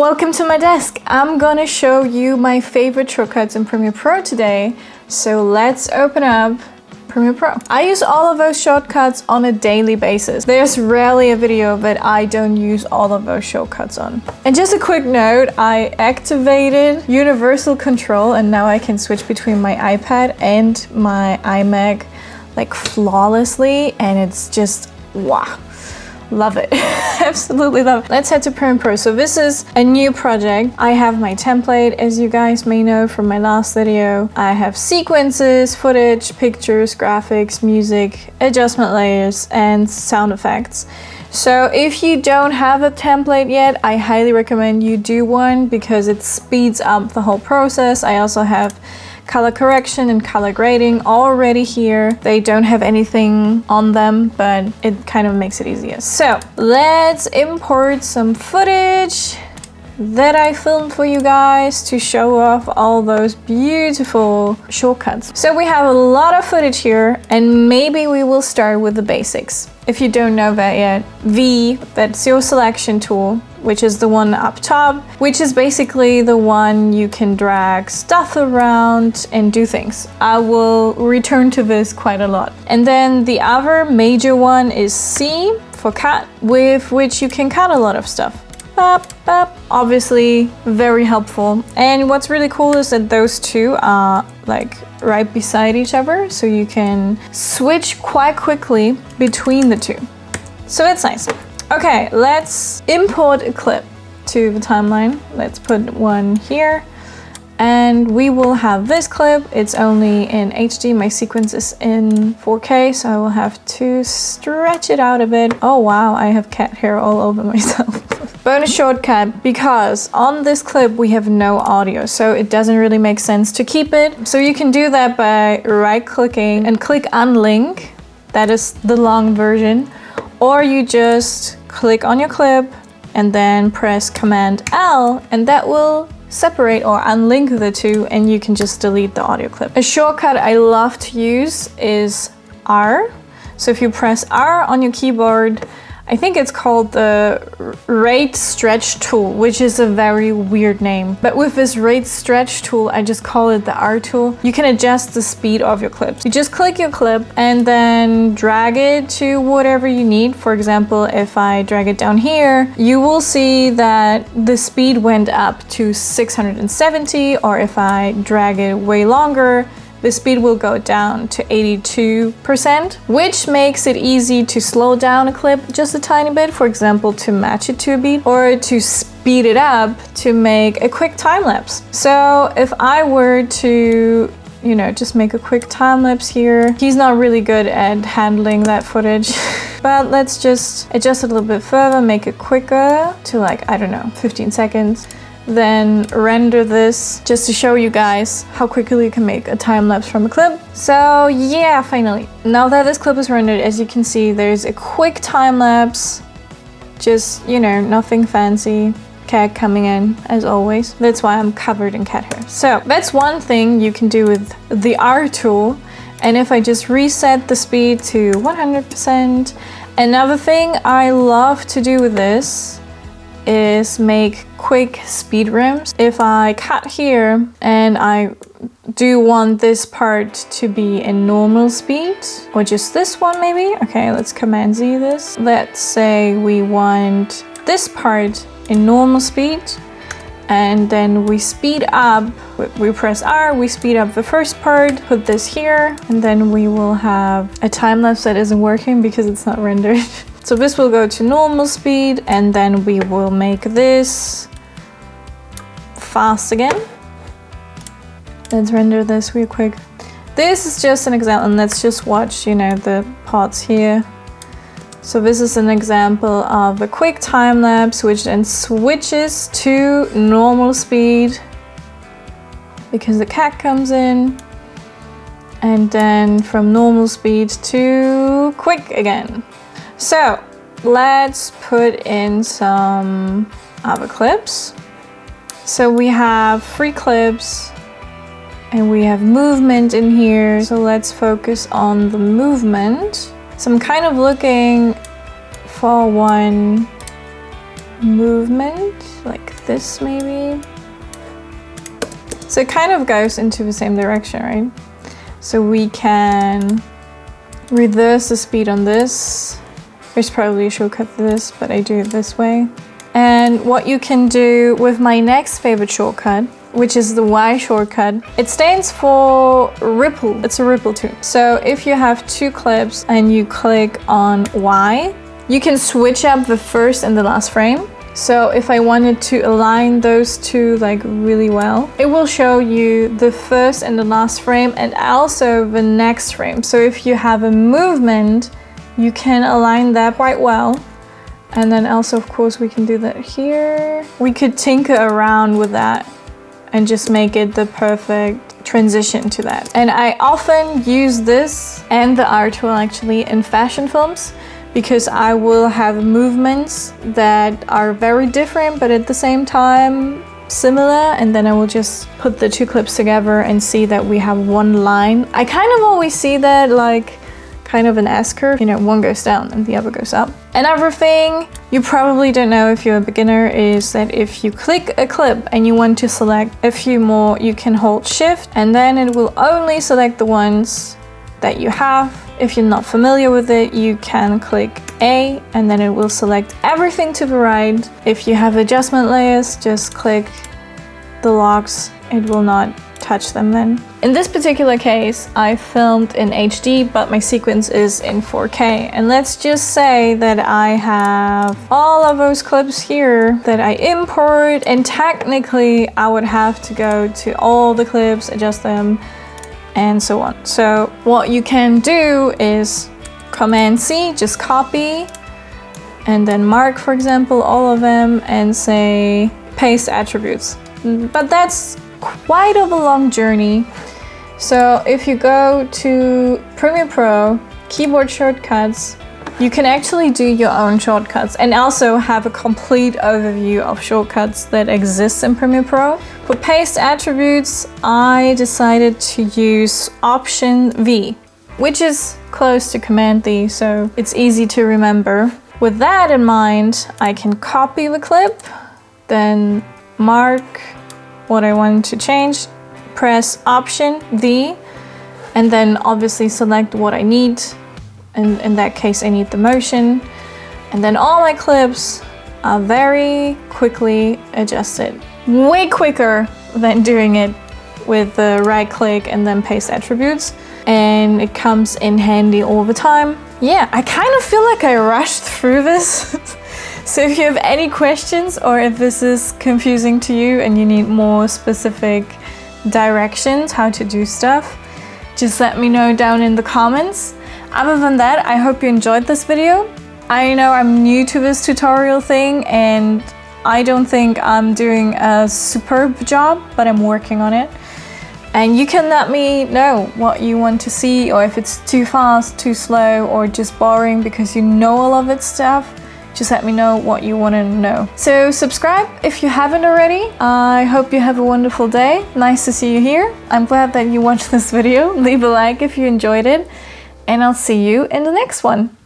Welcome to my desk. I'm gonna show you my favorite shortcuts in Premiere Pro today. So let's open up Premiere Pro. I use all of those shortcuts on a daily basis. There's rarely a video that I don't use all of those shortcuts on. And just a quick note, I activated universal control and now I can switch between my iPad and my iMac like flawlessly, and it's just wow. Love it. Absolutely love it. Let's head to Premiere Pro. So this is a new project. I have my template, as you guys may know from my last video. I have sequences, footage, pictures, graphics, music, adjustment layers, and sound effects. So if you don't have a template yet, I highly recommend you do one because it speeds up the whole process. I also have color correction and color grading already here. They don't have anything on them, but it kind of makes it easier. So let's import some footage that I filmed for you guys to show off all those beautiful shortcuts. So we have a lot of footage here, and maybe we will start with the basics. If you don't know that yet, that's your selection tool, which is the one up top, which is basically the one you can drag stuff around and do things. I will return to this quite a lot. And then the other major one is C for cut, with which you can cut a lot of stuff. Obviously very helpful. And what's really cool is that those two are like right beside each other, so you can switch quite quickly between the two. So it's nice. Okay, let's import a clip to the timeline. Let's put one here. And we will have this clip. It's only in HD. My sequence is in 4K, so I will have to stretch it out a bit. Oh wow, I have cat hair all over myself. Bonus shortcut, because on this clip we have no audio, so it doesn't really make sense to keep it. So you can do that by right-clicking and click unlink. That is the long version. Or you just click on your clip and then press Command L, and that will separate or unlink the two, and you can just delete the audio clip. A shortcut I love to use is R. So if you press R on your keyboard, I think it's called the rate stretch tool, which is a very weird name. But with this rate stretch tool, I just call it the R tool. You can adjust the speed of your clips. You just click your clip and then drag it to whatever you need. For example, if I drag it down here, you will see that the speed went up to 670, or if I drag it way longer, the speed will go down to 82%, which makes it easy to slow down a clip just a tiny bit, for example, to match it to a beat, or to speed it up to make a quick time lapse. So if I were to, you know, just make a quick time lapse here, he's not really good at handling that footage. But let's just adjust it a little bit further, make it quicker to like, I don't know, 15 seconds. Then render this just to show you guys how quickly you can make a time lapse from a clip. So yeah, finally. Now that this clip is rendered, as you can see, there's a quick time lapse. Just, you know, nothing fancy. Cat coming in, as always. That's why I'm covered in cat hair. So that's one thing you can do with the R tool. And if I just reset the speed to 100%. Another thing I love to do with this is make quick speed ramps. If I cut here and I do want this part to be in normal speed, or just this one maybe. Okay, let's Command Z this. Let's say we want this part in normal speed, and then we speed up, we press R, we speed up the first part, put this here, and then we will have a time lapse that isn't working because it's not rendered. So this will go to normal speed, and then we will make this fast again. Let's render this real quick. This is just an example, and let's just watch, you know, the parts here. So this is an example of a quick time lapse, which then switches to normal speed because the cat comes in, and then from normal speed to quick again. So let's put in some other clips. So we have 3 clips and we have movement in here. So let's focus on the movement. So I'm kind of looking for one movement, like this maybe. So it kind of goes into the same direction, right? So we can reverse the speed on this. There's probably a shortcut for this, but I do it this way. And what you can do with my next favorite shortcut, which is the Y shortcut, it stands for ripple. It's a ripple tool. So if you have two clips and you click on Y, you can switch up the first and the last frame. So if I wanted to align those two like really well, it will show you the first and the last frame and also the next frame. So if you have a movement, you can align that quite well. And then also, of course, we can do that here. We could tinker around with that and just make it the perfect transition to that. And I often use this and the R tool actually in fashion films, because I will have movements that are very different but at the same time similar, and then I will just put the two clips together and see that we have one line. I kind of always see that like kind of an S-curve, you know, one goes down and the other goes up. Another thing you probably don't know if you're a beginner is that if you click a clip and you want to select a few more, you can hold Shift and then it will only select the ones that you have. If you're not familiar with it, you can click A and then it will select everything to the right. If you have adjustment layers, just click the locks. It will not touch them then. In this particular case, I filmed in HD, but my sequence is in 4K. And let's just say that I have all of those clips here that I import, and technically I would have to go to all the clips, adjust them, and so on. So what you can do is Command C, just copy, and then mark, for example, all of them and say paste attributes. But that's quite of a long journey. So if you go to Premiere Pro, keyboard shortcuts, you can actually do your own shortcuts and also have a complete overview of shortcuts that exist in Premiere Pro. For paste attributes, I decided to use Option V, which is close to Command V, so it's easy to remember. With that in mind, I can copy the clip, then mark what I want to change, press Option V, and then obviously select what I need. And in that case, I need the motion. And then all my clips are very quickly adjusted. Way quicker than doing it with the right click and then paste attributes. And it comes in handy all the time. Yeah, I kind of feel like I rushed through this. So if you have any questions or if this is confusing to you and you need more specific directions how to do stuff, just let me know down in the comments. Other than that, I hope you enjoyed this video. I know I'm new to this tutorial thing and I don't think I'm doing a superb job, but I'm working on it. And you can let me know what you want to see, or if it's too fast, too slow, or just boring because you know all of its stuff. Just let me know what you want to know. So subscribe if you haven't already. I hope you have a wonderful day. Nice to see you here. I'm glad that you watched this video. Leave a like if you enjoyed it. And I'll see you in the next one.